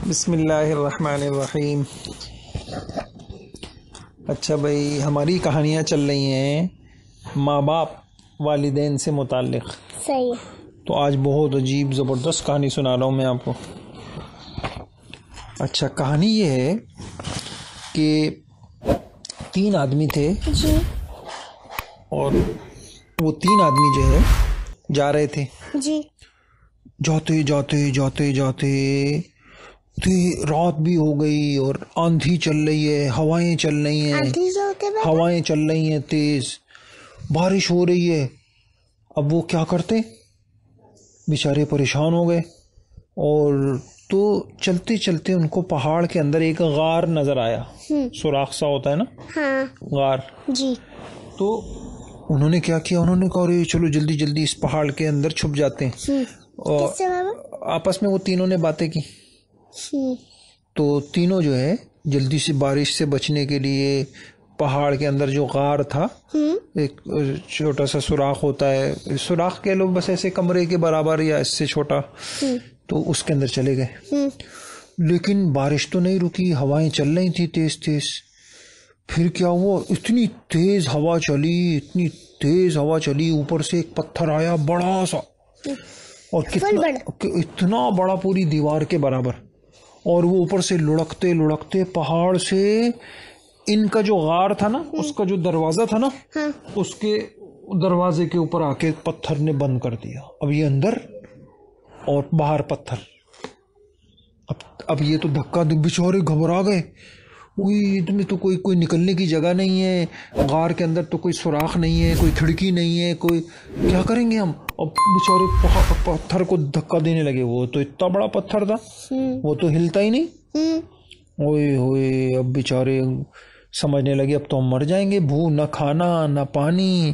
بسم اللہ الرحمن الرحیم۔ اچھا بھائی، ہماری کہانیاں چل رہی ہیں ماں باپ والدین سے متعلق۔ صحیح۔ تو آج بہت عجیب زبردست کہانی سنا رہا ہوں میں آپ کو۔ اچھا، کہانی یہ ہے کہ 3 آدمی تھے جی۔ اور وہ 3 آدمی جو ہے جا رہے تھے، جی۔ جاتے جاتے جاتے جاتے رات بھی ہو گئی اور آندھی چل رہی ہے، ہوائیں چل رہی ہیں، ہوائیں چل رہی ہیں، تیز بارش ہو رہی ہے۔ اب وہ کیا کرتے، بیچارے پریشان ہو گئے۔ اور تو چلتے چلتے ان کو پہاڑ کے اندر ایک غار نظر آیا، سوراخ سا ہوتا ہے نا، ہاں غار۔ جی۔ تو انہوں نے کیا کیا، انہوں نے کہا ارے چلو جلدی جلدی اس پہاڑ کے اندر چھپ جاتے ہیں۔ اور آپس میں وہ تینوں نے باتیں کی۔ تو تینوں جو ہے جلدی سے بارش سے بچنے کے لیے پہاڑ کے اندر جو غار تھا، ایک چھوٹا سا سوراخ ہوتا ہے، سوراخ کہہ لو بس ایسے کمرے کے برابر یا اس سے چھوٹا، تو اس کے اندر چلے گئے۔ لیکن بارش تو نہیں رکی، ہوائیں چل رہی تھی تیز تیز۔ پھر کیا ہوا، اتنی تیز ہوا چلی، اتنی تیز ہوا چلی، اوپر سے ایک پتھر آیا بڑا سا، اور اتنا بڑا پوری دیوار کے برابر، اور وہ اوپر سے لڑکتے لڑکتے پہاڑ سے ان کا جو غار تھا نا، اس کا جو دروازہ تھا نا، اس کے دروازے کے اوپر آ کے پتھر نے بند کر دیا۔ اب یہ اندر اور باہر پتھر۔ اب یہ تو دھکا، بیچارے گھبرا گئے، تمہیں تو کوئی نکلنے کی جگہ نہیں ہے، غار کے اندر تو کوئی سوراخ نہیں ہے، کوئی کھڑکی نہیں ہے، کوئی کیا کریں گے ہم؟ اب بیچارے پتھر کو دھکا دینے لگے۔ وہ تو اتنا بڑا پتھر تھا، وہ تو ہلتا ہی نہیں۔ اوئے ہوئے، اب بیچارے سمجھنے لگے اب تو ہم مر جائیں گے، نہ کھانا نہ پانی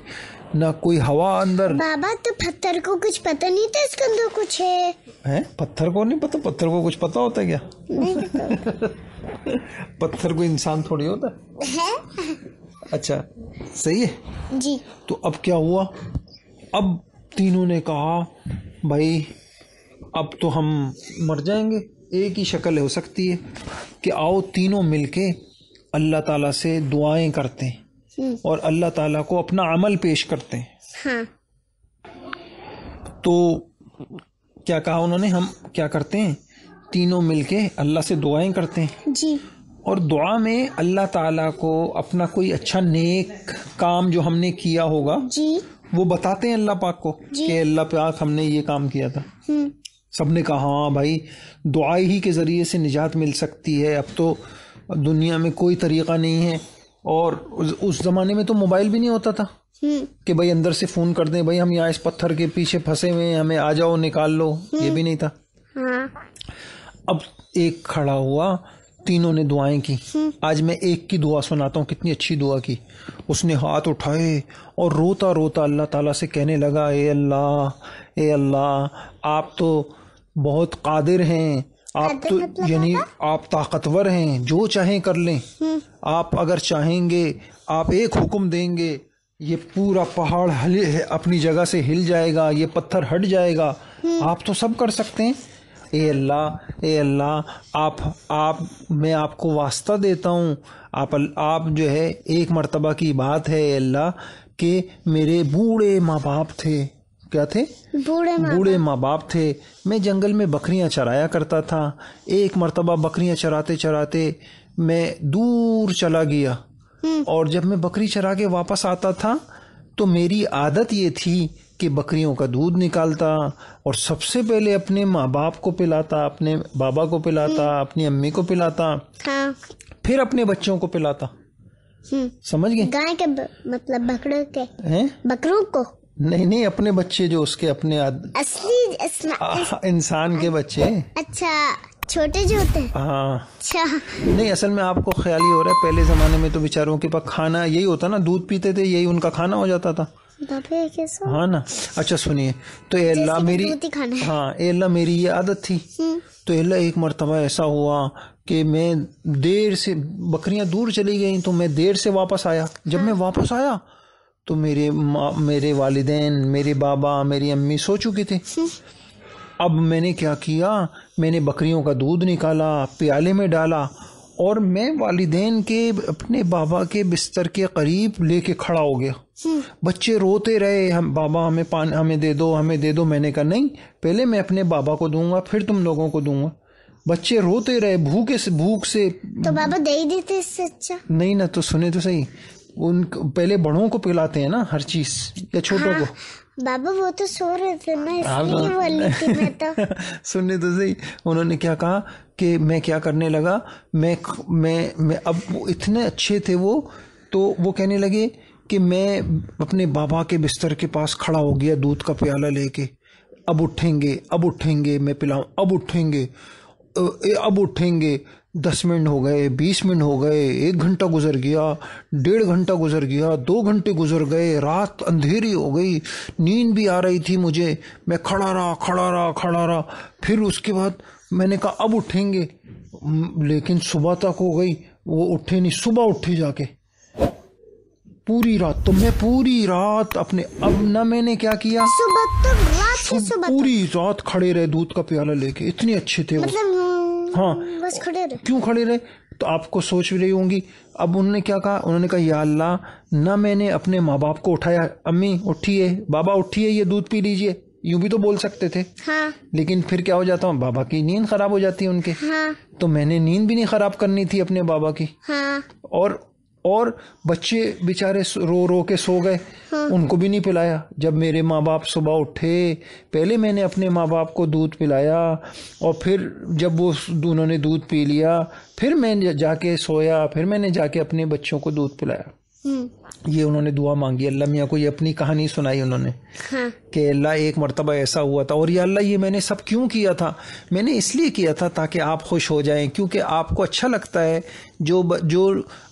نہ کوئی ہوا اندر۔ بابا تو پتھر کو کچھ پتہ نہیں تھا اس کے اندر کچھ ہے؟ پتھر کو نہیں پتا؟ پتھر کو کچھ پتا ہوتا ہے کیا؟ پتھر کو انسان تھوڑی ہوتا ہے۔ اچھا صحیح ہے جی۔ تو اب کیا ہوا، اب تینوں نے کہا بھائی اب تو ہم مر جائیں گے، ایک ہی شکل ہو سکتی ہے کہ آؤ تینوں مل کے اللہ تعالیٰ سے دعائیں کرتے ہیں اور اللہ تعالیٰ کو اپنا عمل پیش کرتے ہیں۔ ہاں۔ تو کیا کہا انہوں نے، ہم کیا کرتے ہیں، تینوں مل کے اللہ سے دعائیں کرتے ہیں جی۔ اور دعا میں اللہ تعالیٰ کو اپنا کوئی اچھا نیک کام جو ہم نے کیا ہوگا جی وہ بتاتے ہیں اللہ پاک کو کہ اللہ پاک ہم نے یہ کام کیا تھا۔ سب نے کہا ہاں بھائی، دعائی ہی کے ذریعے سے نجات مل سکتی ہے، اب تو دنیا میں کوئی طریقہ نہیں ہے۔ اور اس زمانے میں تو موبائل بھی نہیں ہوتا تھا کہ بھائی اندر سے فون کر دیں بھائی ہم یہاں اس پتھر کے پیچھے پھنسے ہوئے ہیں، ہمیں آ جاؤ نکال لو، یہ بھی نہیں تھا۔ اب ایک کھڑا ہوا، تینوں نے دعائیں کی۔ آج میں ایک کی دعا سناتا ہوں، کتنی اچھی دعا کی۔ اس نے ہاتھ اٹھائے اور روتا روتا اللہ تعالیٰ سے کہنے لگا، اے اللہ آپ تو بہت قادر ہیں، آپ تو یعنی آپ طاقتور ہیں، جو چاہیں کر لیں، آپ اگر چاہیں گے آپ ایک حکم دیں گے یہ پورا پہاڑ اپنی جگہ سے ہل جائے گا، یہ پتھر ہٹ جائے گا، آپ تو سب کر سکتے ہیں۔ اے اللہ آپ میں آپ کو واسطہ دیتا ہوں، آپ جو ہے ایک مرتبہ کی بات ہے اے اللہ کہ میرے بوڑھے ماں باپ تھے، کیا تھے؟ بوڑھے ماں باپ تھے، میں جنگل میں بکریاں چرایا کرتا تھا، ایک مرتبہ بکریاں چراتے چراتے میں دور چلا گیا، اور جب میں بکری چرا کے واپس آتا تھا تو میری عادت یہ تھی کہ بکریوں کا دودھ نکالتا اور سب سے پہلے اپنے ماں باپ کو پلاتا، اپنے بابا کو پلاتا، اپنی امی کو پلاتا، پھر اپنے بچوں کو پلاتا۔ سمجھ گئے؟ گائے کے مطلب بکروں کو نہیں، اپنے بچے جو اس کے اپنے اصلی انسان کے بچے۔ اچھا، چھوٹے جو ہوتے ہیں۔ ہاں اچھا، نہیں اصل میں آپ کو خیال ہی ہو رہا ہے، پہلے زمانے میں تو بیچاروں کے پاس کھانا یہی ہوتا نا، دودھ پیتے تھے، یہی ان کا کھانا ہو جاتا تھا، ہاں نا۔ اچھا سنیے، تو اے اللہ میری یہ عادت تھی، تو اے اللہ ایک مرتبہ ایسا ہوا کہ میں دیر سے، بکریاں دور چلی گئیں تو میں دیر سے واپس آیا۔ جب میں واپس آیا تو میرے والدین، میرے بابا، میری امی سو چکے تھے۔ اب میں نے کیا کیا, میں نے بکریوں کا دودھ نکالا, پیالے میں ڈالا, اور میں والدین کے اپنے بابا کے بستر کے قریب لے کے کھڑا ہو گیا. بچے روتے رہے, ہم بابا ہمیں پانی ہمیں دے دو, ہمیں دے دو. میں نے کہا نہیں, پہلے میں اپنے بابا کو دوں گا پھر تم لوگوں کو دوں گا. بچے روتے رہے بھوک سے. تو بابا دے ہی دیتے اس سے اچھا. نہیں نا, تو سنے تو صحیح, ان پہلے بڑوں کو پلاتے ہیں نا ہر چیز, یا چھوٹوں کو. بابا وہ تو سو رہے تھے نا, اس لیے بولی تھی میں تو. سننے تو صحیح, انہوں نے کیا کہا کہ میں کیا کرنے لگا, میں اب اتنے اچھے تھے وہ, تو وہ کہنے لگے کہ میں اپنے بابا کے بستر کے پاس کھڑا ہو گیا دودھ کا پیالہ لے کے. اب اٹھیں گے میں پلاؤں, اب اٹھیں گے. 10 منٹ ہو گئے, 20 منٹ ہو گئے, 1 گھنٹہ گزر گیا, 1.5 گھنٹہ گزر گیا, 2 گھنٹے گزر گئے, رات اندھیری ہو گئی, نیند بھی آ رہی تھی مجھے. میں کھڑا رہا. پھر اس کے بعد میں نے کہا اب اٹھیں گے, لیکن صبح تک ہو گئی, وہ اٹھے نہیں. صبح اٹھے جا کے پوری رات, تو میں پوری رات اپنے, اب نہ میں نے کیا کیا, پوری رات کھڑے رہے دودھ کا پیالہ لے کے. اتنے اچھے تھے وہ. ہاں, بس کھڑے رہے. کیوں کھڑے رہے؟ تو آپ کو سوچ رہی ہوں گی. اب انہوں نے کیا کہا, انہوں نے کہا یا اللہ, نہ میں نے اپنے ماں باپ کو اٹھایا, امی اٹھیے, بابا اٹھیے, یہ دودھ پی لیجئے, یوں بھی تو بول سکتے تھے. لیکن پھر کیا ہو جاتا ہوں, بابا کی نیند خراب ہو جاتی ہے ان کے. تو میں نے نیند بھی نہیں خراب کرنی تھی اپنے بابا کی. اور بچے بیچارے رو رو کے سو گئے, ان کو بھی نہیں پلایا. جب میرے ماں باپ صبح اٹھے, پہلے میں نے اپنے ماں باپ کو دودھ پلایا, اور پھر جب وہ انہوں نے دودھ پی لیا, پھر میں جا کے سویا, پھر میں نے جا کے اپنے بچوں کو دودھ پلایا. یہ انہوں نے دعا مانگی اللہ میاں کو, یہ اپنی کہانی سنائی انہوں نے کہ اللہ ایک مرتبہ ایسا ہوا تھا, اور یا اللہ یہ میں نے سب کیوں کیا تھا, میں نے اس لیے کیا تھا تاکہ آپ خوش ہو جائیں, کیونکہ آپ کو اچھا لگتا ہے جو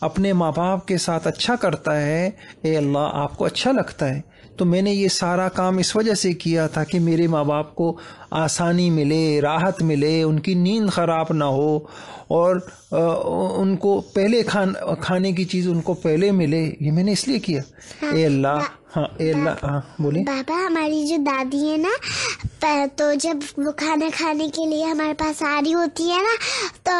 اپنے ماں باپ کے ساتھ اچھا کرتا ہے, اے اللہ آپ کو اچھا لگتا ہے. تو میں نے یہ سارا کام اس وجہ سے کیا تھا کہ میرے ماں باپ کو آسانی ملے, راحت ملے, ان کی نیند خراب نہ ہو, اور ان کو پہلے کھانے کی چیز ان کو پہلے ملے. یہ میں نے اس لیے کیا. اے اللہ. ہاں اے اللہ. ہاں بولیں. بابا ہماری جو دادی ہے نا, تو جب وہ کھانا کھانے کے لیے ہمارے پاس آ رہی ہوتی ہے نا, تو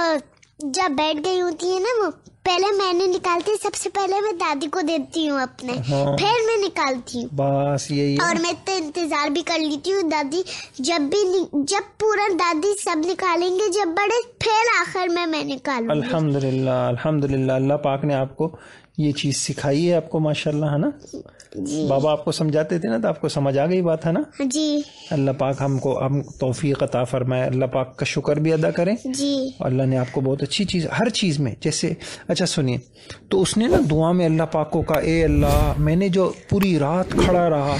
جب بیٹھ گئی ہوتی ہے نا, وہ پہلے میں نے نکالتی, سب سے پہلے میں دادی کو دیتی ہوں اپنے, پھر میں نکالتی ہوں. بس یہی. اور میں تو انتظار بھی کر لیتی ہوں دادی جب پورا دادی سب نکالیں گے جب بڑے, پھر آخر میں نکالوں. الحمدللہ اللہ پاک نے آپ کو یہ چیز سکھائی ہے آپ کو, ماشاءاللہ, ہے نا. بابا آپ کو سمجھاتے تھے نا, تو آپ کو سمجھ آ گئی بات, ہے نا. جی. اللہ پاک ہم توفیق عطا فرمائے. اللہ پاک کا شکر بھی ادا کریں. جی. اللہ نے آپ کو بہت اچھی چیز ہر چیز میں, جیسے اچھا سنیے, تو اس نے نا دعا میں اللہ پاک کو کہا, اے اللہ میں نے جو پوری رات کھڑا رہا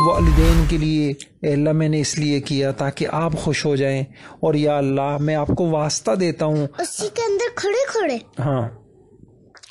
والدین کے لیے, اے اللہ میں نے اس لیے کیا تاکہ آپ خوش ہو جائیں, اور یا اللہ میں آپ کو واسطہ دیتا ہوں اسی کے اندر کھڑے. ہاں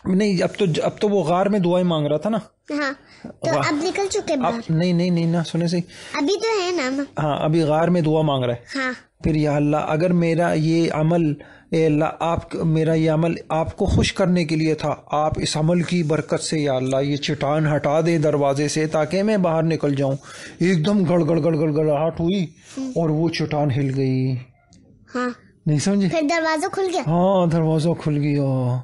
نہیں, اب تو وہ غار میں دعائیں مانگ رہا تھا نا. ہاں تو اب نکل چکے باہر. نہیں نا, سنے صحیح, ابھی تو ہے نا. ہاں ابھی غار میں دعا مانگ رہا ہے. ہاں. پھر یا اللہ اگر میرا یہ عمل, اے اللہ میرا یہ عمل آپ کو خوش کرنے کے لیے تھا, آپ اس عمل کی برکت سے یا اللہ یہ چٹان ہٹا دے دروازے سے تاکہ میں باہر نکل جاؤں. ایک دم گڑ گڑاہٹ ہوئی, اور وہ چٹان ہل گئی. ہاں نہیں سمجھے, پھر دروازہ کھل گیا. ہاں دروازہ کھل گیا.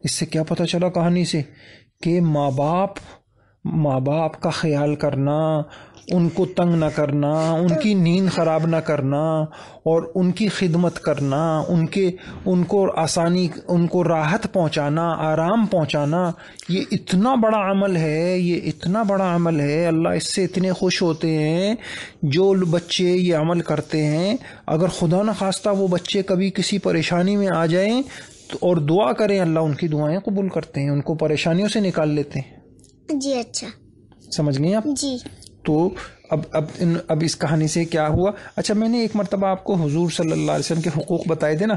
اس سے کیا پتہ چلا کہانی سے, کہ ماں باپ کا خیال کرنا, ان کو تنگ نہ کرنا, ان کی نیند خراب نہ کرنا, اور ان کی خدمت کرنا, ان کو آسانی, ان کو راحت پہنچانا, آرام پہنچانا, یہ اتنا بڑا عمل ہے. اللہ اس سے اتنے خوش ہوتے ہیں جو بچے یہ عمل کرتے ہیں. اگر خدا نہ خواستہ وہ بچے کبھی کسی پریشانی میں آ جائیں اور دعا کریں, اللہ ان کی دعائیں قبول کرتے ہیں, ان کو پریشانیوں سے نکال لیتے ہیں. جی اچھا سمجھ گئے آپ. جی. تو اب اس کہانی سے کیا ہوا. اچھا میں نے ایک مرتبہ آپ کو حضور صلی اللہ علیہ وسلم کے حقوق بتائے تھے نا,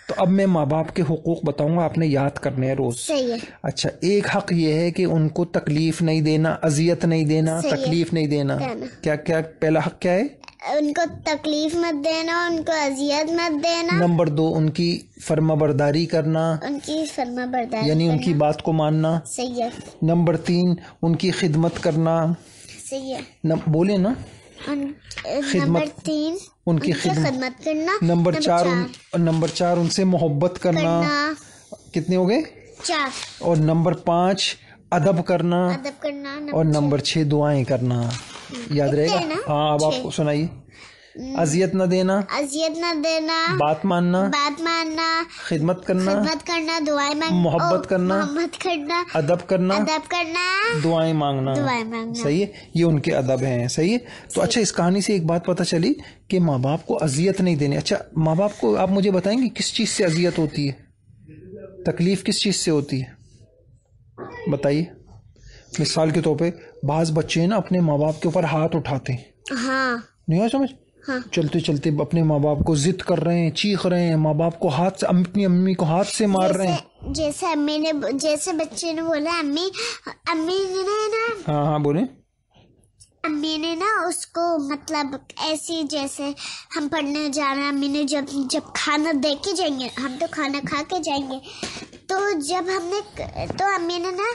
تو اب میں ماں باپ کے حقوق بتاؤں گا, آپ نے یاد کرنے ہیں روز. صحیح ہے. اچھا, ایک حق یہ ہے کہ ان کو تکلیف نہیں دینا, اذیت نہیں دینا, تکلیف نہیں دینا. کیا پہلا حق کیا ہے؟ ان کو تکلیف مت دینا, ان کو اذیت مت دینا. نمبر 2 ان کی فرما برداری کرنا, یعنی ان کی بات کو ماننا. صحیح ہے. نمبر 3 ان کی خدمت کرنا. صحیح ہے. بولے نا. نمبر 3 ان کی خدمت کرنا. نمبر 4 ان سے محبت کرنا. کتنے ہو گئے؟ 4. اور نمبر 5 ادب کرنا. اور نمبر 6 دعائیں کرنا. یاد رہے گا؟ ہاں. اب آپ کو سنائیے. اذیت نہ دینا. بات ماننا. خدمت کرنا. دعائیں مانگنا. محبت کرنا. ادب کرنا. دعائیں مانگنا. صحیح ہے. یہ ان کے ادب ہیں. صحیح ہے. تو اچھا اس کہانی سے ایک بات پتہ چلی کہ ماں باپ کو اذیت نہیں دینی. اچھا ماں باپ کو آپ مجھے بتائیں گے کس چیز سے اذیت ہوتی ہے؟ تکلیف کس چیز سے ہوتی ہے بتائیے. مثال کے طور پہ بعض بچے نا اپنے ماں باپ کے اوپر ہاتھ اٹھاتے ہیں. ہاں. نہیں ہے سمجھ؟ چلتے چلتے اپنے ماں باپ کو ضد کر رہے ہیں, چیخ رہے ہیں, ماں باپ کو ہاتھ سے, اپنی امی کو ہاتھ سے مار رہے ہیں. جیسے بچے نے بولا امی نے نا. ہاں بولیں. امی نے نا اس کو مطلب ایسی جیسے ہم پڑھنے جا رہے ہیں, امی نے جب کھانا دے کے جائیں گے, ہم تو کھانا کھا کے جائیں گے, تو جب ہم نے تو امی نے نا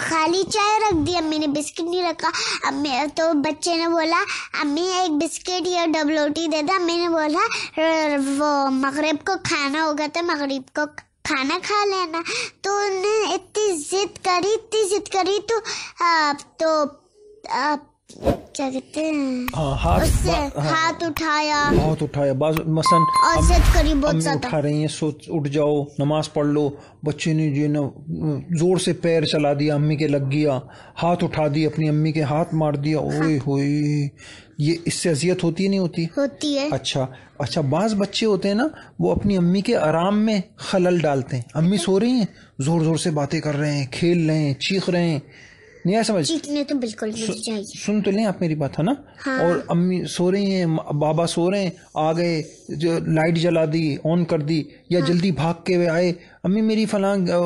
خالی چائے رکھ دی, امی نے بسکٹ نہیں رکھا. امی تو بچے نے بولا امی ایک بسکٹ یا ڈبل روٹی دے دے. امی نے بولا وہ مغرب کو کھانا ہوگا تو مغرب کو کھانا کھا لینا. تو انہیں اتنی ضد کری تو کیا کہتے ہیں ہاتھ اٹھایا مثلا اور ضد کری بہت زیادہ. اٹھا رہی ہیں اٹھ جاؤ نماز پڑھ لو. بچے نے جو نا زور سے پیر چلا دیا, امی کے لگ گیا, ہاتھ اٹھا دی, اپنی امی کے ہاتھ مار دیا. اوئے ہوئے, یہ اس سے اذیت ہوتی ہے نہیں ہوتی؟ ہوتی ہے. اچھا بعض بچے ہوتے ہیں نا وہ اپنی امی کے آرام میں خلل ڈالتے ہیں. امی سو رہی ہیں, زور سے باتیں کر رہے ہیں, کھیل رہے ہیں, چیخ رہے ہیں. نہیں آیا سمجھ؟ چیخنے تو بالکل نہیں چاہیے. سن تو لیں آپ میری بات, ہے نا. اور امی سو رہی ہیں, بابا سو رہے ہیں, آ گئے جو لائٹ جلا دی, آن کر دی, یا جلدی بھاگ کے آئے, امی میری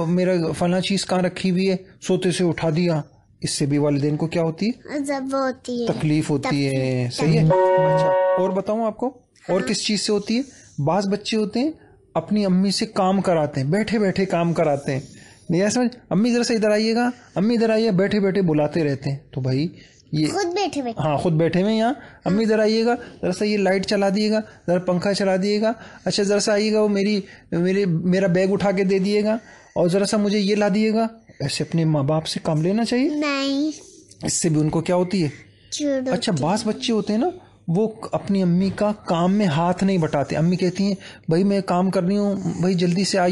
میرا فلاں چیز کہاں رکھی ہوئی ہے, سوتے سے اٹھا دیا. اس سے بھی والدین کو کیا ہوتی ہے؟ تکلیف ہوتی ہے. صحیح ہے. اچھا اور بتاؤں آپ کو اور کس چیز سے ہوتی ہے؟ بعض بچے ہوتے ہیں اپنی امی سے کام کراتے ہیں, بیٹھے کام کراتے ہیں. نہیں ایسا امی ذرا سا ادھر آئیے گا, امی ادھر آئیے, بیٹھے بلاتے رہتے ہیں. تو بھائی یہ خود بیٹھے ہوئے یہاں, امی ادھر آئیے گا, ذرا سا یہ لائٹ چلا دیے گا, ذرا پنکھا چلا دیے گا, اچھا ذرا سا آئیے گا, وہ میرا بیگ اٹھا کے دے دیے گا, اور ذرا سا مجھے یہ لا دیے گا. ایسے اپنے ماں باپ سے کام لینا چاہیے نہیں, اس سے بھی ان کو کیا ہوتی ہے؟ اچھا بعض بچے ہوتے ہیں نا وہ اپنی امی کا کام میں ہاتھ نہیں بٹاتے. امی کہتی ہیں بھائی میں کام کر رہی ہوں, بھائی جلدی سے آ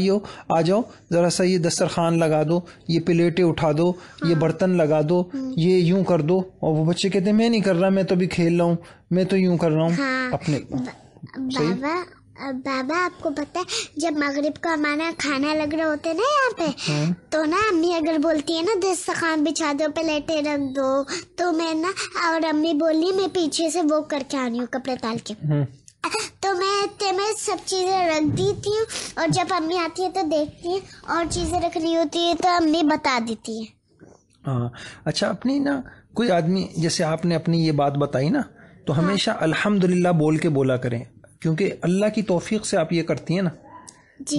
جاؤ, ذرا سا یہ دسترخوان لگا دو, یہ پلیٹیں اٹھا دو, یہ برتن لگا دو, یہ یوں کر دو. اور وہ بچے کہتے ہیں میں نہیں کر رہا, میں تو ابھی کھیل رہا ہوں, میں تو یوں کر رہا ہوں اپنے. بابا آپ کو پتہ ہے جب مغرب کا ہمارا کھانا لگ رہا ہوتا ہے نا یہاں پہ, تو نا امی اگر بولتی ہے نا دسترخوان بچھا دو, پلیٹیں رکھ دو, تو میں نا, اور امی بولی میں پیچھے سے وہ کر کے آنی ہوں کپڑے تال کے, تو میں سب چیزیں رکھ دیتی ہوں, اور جب امی آتی ہے تو دیکھتی ہے اور چیزیں رکھنی ہوتی ہے تو امی بتا دیتی ہے. ہاں اچھا اپنی نا کوئی آدمی جیسے آپ نے اپنی یہ بات بتائی نا, تو ہمیشہ الحمدللہ بول کے بولا کریں, کیونکہ اللہ کی توفیق سے آپ یہ کرتی ہیں نا.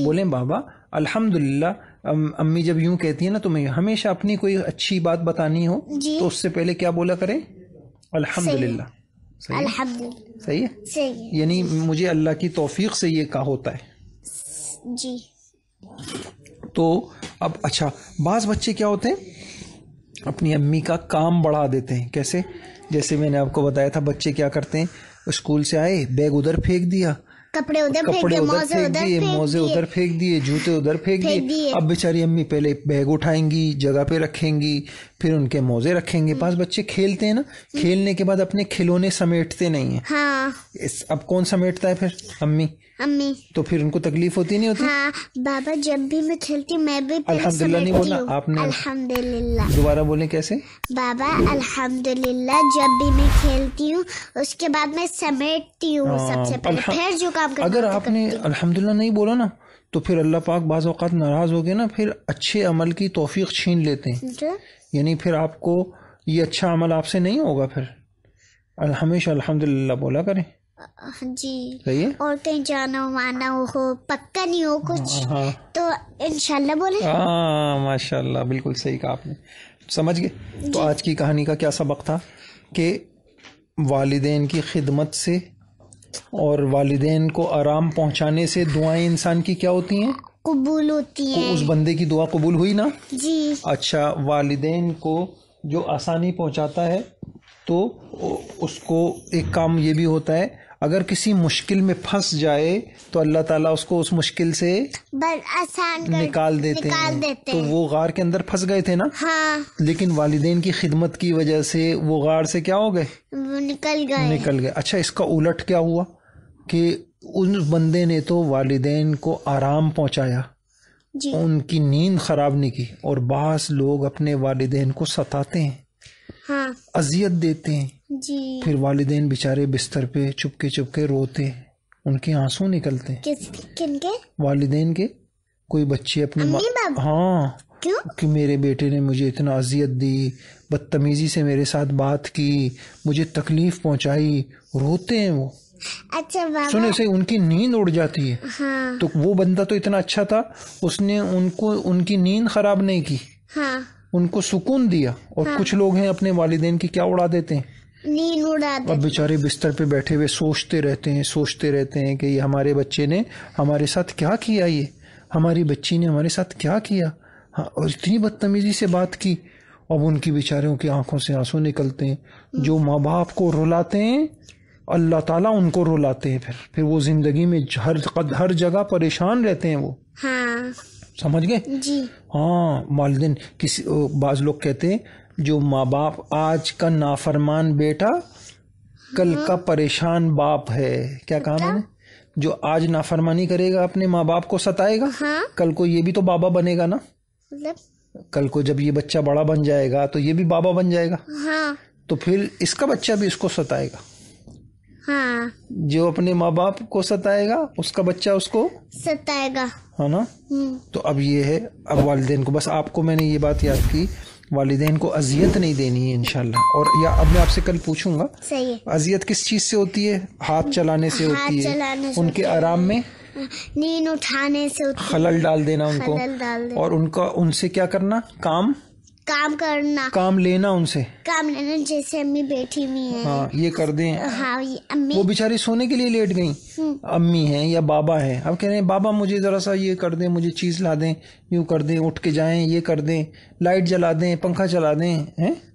بولیں بابا الحمدللہ, امی جب یوں کہتی ہیں نا تو میں ہمیشہ اپنی کوئی اچھی بات بتانی ہو تو اس سے پہلے کیا بولا کریں؟ الحمدللہ. صحیح ہے. یعنی مجھے اللہ کی توفیق سے یہ کہا ہوتا ہے جی. تو اب اچھا بعض بچے کیا ہوتے ہیں اپنی امی کا کام بڑھا دیتے ہیں. کیسے؟ جیسے میں نے آپ کو بتایا تھا, بچے کیا کرتے ہیں, اسکول سے آئے بیگ ادھر پھینک دیا, کپڑے ادھر پھینک دیے, موزے ادھر پھینک دیے, جوتے ادھر پھینک دیے. اب بیچاری امی پہلے بیگ اٹھائیں گی, جگہ پہ رکھیں گی, پھر ان کے موزے رکھیں گے. بعض بچے کھیلتے ہیں نا, کھیلنے کے بعد اپنے کھلونے سمیٹتے نہیں ہیں. ہاں اب کون سمیٹتا ہے پھر؟ امی. تو پھر ان کو تکلیف ہوتی نہیں ہوتی؟ ہاں بابا جب بھی میں کھیلتی میں بھی الحمدللہ نہیں بولنا آپ نے, الحمدللہ. دوبارہ بولیں کیسے؟ بابا الحمدللہ جب بھی میں کھیلتی ہوں اس کے بعد میں سمیٹتی ہوں سب سے پہلے, پھر جو کام کرنا. اگر آپ نے الحمدللہ نہیں بولا نا تو پھر اللہ پاک بعض اوقات ناراض ہو گئے نا, پھر اچھے عمل کی توفیق چھین لیتے ہیں. یعنی پھر آپ کو یہ اچھا عمل آپ سے نہیں ہوگا. پھر ہمیشہ الحمدللہ بولا کریں. جی. صحیح ہے. اور کہیں جانا وانا ہو, پکا نہیں ہو کچھ, تو انشاءاللہ بولے. ماشاءاللہ بالکل صحیح کہا آپ نے. سمجھ گئے؟ تو آج کی کہانی کا کیا سبق تھا؟ کہ والدین کی خدمت سے اور والدین کو آرام پہنچانے سے دعائیں انسان کی کیا ہوتی ہیں؟ قبول ہوتی ہیں. اس بندے کی دعا قبول ہوئی نا؟ جی. اچھا، والدین کو جو آسانی پہنچاتا ہے تو اس کو ایک کام یہ بھی ہوتا ہے، اگر کسی مشکل میں پھنس جائے تو اللہ تعالیٰ اس کو اس مشکل سے آسان نکال دیتے ہیں. تو وہ غار کے اندر پھنس گئے تھے نا؟ ہاں. لیکن والدین کی خدمت کی وجہ سے وہ غار سے کیا ہو گئے؟ نکل گئے. اچھا، اس کا الٹ کیا ہوا کہ اس بندے نے تو والدین کو آرام پہنچایا، جی. ان کی نیند خراب نہیں کی. اور بعض لوگ اپنے والدین کو ستاتے ہیں، ہاں، اذیت دیتے ہیں. جی. پھر والدین بیچارے بستر پہ چپکے چپکے روتے ہیں، ان کے آنسو نکلتے ہیں. کن کے؟ والدین کے. کوئی بچے اپنے ہاں. کیوں؟ کہ میرے بیٹے نے مجھے اتنا اذیت دی، بدتمیزی سے میرے ساتھ بات کی، مجھے تکلیف پہنچائی، روتے ہیں وہ. اچھا بابا. سنے سے ان کی نیند اڑ جاتی ہے. ہاں. تو وہ بندہ تو اتنا اچھا تھا، اس نے ان کی نیند خراب نہیں کی، ہاں، ان کو سکون دیا. اور کچھ لوگ ہیں اپنے والدین کی کیا اڑا دیتے ہیں؟ نیند اڑا دیتے. اب بیچارے بستر پہ بیٹھے ہوئے سوچتے رہتے ہیں کہ یہ ہمارے بچے نے ہمارے ساتھ کیا کیا، یہ ہماری بچی نے ہمارے ساتھ کیا کیا، اور اتنی بدتمیزی سے بات کی. اب ان کی بیچاروں کی آنکھوں سے آنسو نکلتے ہیں. جو ماں باپ کو رلاتے ہیں اللہ تعالیٰ ان کو رلاتے ہیں. پھر وہ زندگی میں ہر جگہ پریشان رہتے ہیں وہ. ہاں، سمجھ گئے؟ جی. ہاں، والدین بعض لوگ کہتے ہیں جو ماں باپ آج کا نافرمان بیٹا کل کا پریشان باپ ہے. کیا کہا میں نے؟ جو آج نافرمانی کرے گا اپنے ماں باپ کو ستائے گا، کل کو یہ بھی تو بابا بنے گا نا. کل کو جب یہ بچہ بڑا بن جائے گا تو یہ بھی بابا بن جائے گا. تو پھر اس کا بچہ بھی اس کو ستائے گا. جو اپنے ماں باپ کو ستائے گا اس کا بچہ اس کو ستائے گا، ہے نا. تو اب یہ ہے، اب والدین کو، بس آپ کو میں نے یہ بات یاد کی، والدین کو اذیت نہیں دینی ہے انشاءاللہ. اور یا اب میں آپ سے کل پوچھوں گا، صحیح ہے، اذیت کس چیز سے ہوتی ہے؟ ہاتھ چلانے سے ہوتی ہے، ان کے آرام میں نیند اٹھانے سے ہوتی ہے، خلل ڈال دینا ان کو، اور ان سے کیا کرنا؟ کام کرنا، کام لینا، ان سے کام لینا. جیسے امی بیٹھی ہوئی ہیں، ہاں یہ کر دیں. ہاں، امی وہ بیچاری سونے کے لیے لیٹ گئیں، امی ہیں یا بابا ہیں، اب کہہ رہے ہیں بابا مجھے ذرا سا یہ کر دیں، مجھے چیز لا دیں، یوں کر دیں، اٹھ کے جائیں، یہ کر دیں، لائٹ جلا دیں، پنکھا چلا دیں.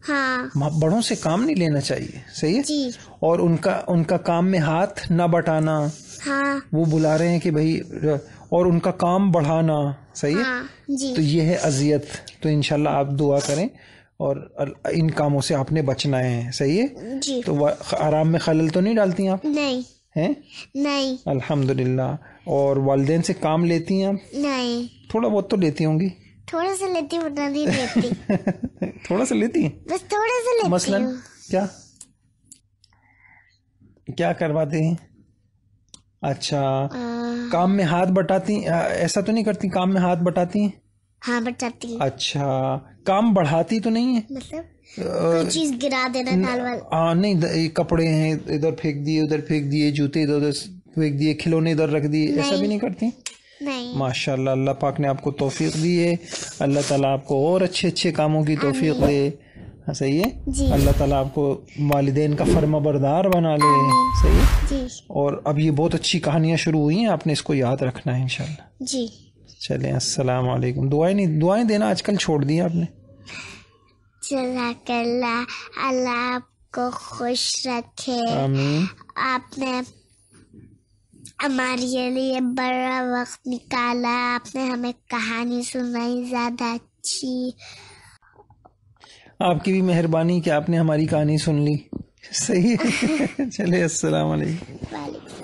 ہاں، بڑوں سے کام نہیں لینا چاہیے. صحیح ہے. جی. اور ان کا کام میں ہاتھ نہ بٹانا. ہاں، وہ بلا رہے ہیں کہ بھائی، اور ان کا کام بڑھانا. صحیح ہے. جی. تو یہ ہے اذیت. تو انشاءاللہ آپ دعا کریں اور ان کاموں سے آپ نے بچنا ہے. صحیح ہے. جی. تو آرام میں خلل تو نہیں ڈالتی آپ؟ نہیں. ہیں؟ نہیں. الحمدللہ. اور والدین سے کام لیتی ہیں آپ؟ نہیں. تھوڑا بہت تو لیتی ہوں گی. تھوڑا سا لیتی ہوں، نہیں لیتی. تھوڑا سا لیتی ہیں؟ بس تھوڑا سا لیتی. مثلاً کیا کرواتے ہیں؟ اچھا، کام میں ہاتھ بٹاتی، ایسا تو نہیں کرتی؟ کام میں ہاتھ بٹاتی ہیں؟ ہاں، بٹاتی. اچھا، کام بڑھاتی تو نہیں ہے؟ مطلب کوئی چیز گرا دینا، دال وال. ہاں، نہیں، کپڑے ہیں ادھر پھینک دیے، ادھر پھینک دیے، جوتے ادھر پھینک دیے، کھلونے ادھر رکھ دیے، ایسا بھی نہیں کرتی؟ نہیں. ماشاء اللہ، اللہ پاک نے آپ کو توفیق دی ہے. اللہ تعالیٰ آپ کو اور اچھے کاموں کی توفیق دے. صحیح ہے. جی. اللہ تعالیٰ آپ کو والدین کا فرما بردار بنا لے. صحیح ہے. جی. اور اب یہ بہت اچھی کہانیاں شروع ہوئی ہیں، آپ نے اس کو یاد رکھنا ہے انشاءاللہ. جی. چلیں، السلام علیکم. دعائیں دینا آج کل چھوڑ دی آپ نے. جزاک اللہ آپ کو خوش رکھے. آمین. آپ نے ہمارے لیے بڑا وقت نکالا، آپ نے ہمیں کہانی سنائی زیادہ اچھی. آپ کی بھی مہربانی کہ آپ نے ہماری کہانی سن لی. صحیح ہے. چلے، السلام علیکم. وعلیکم.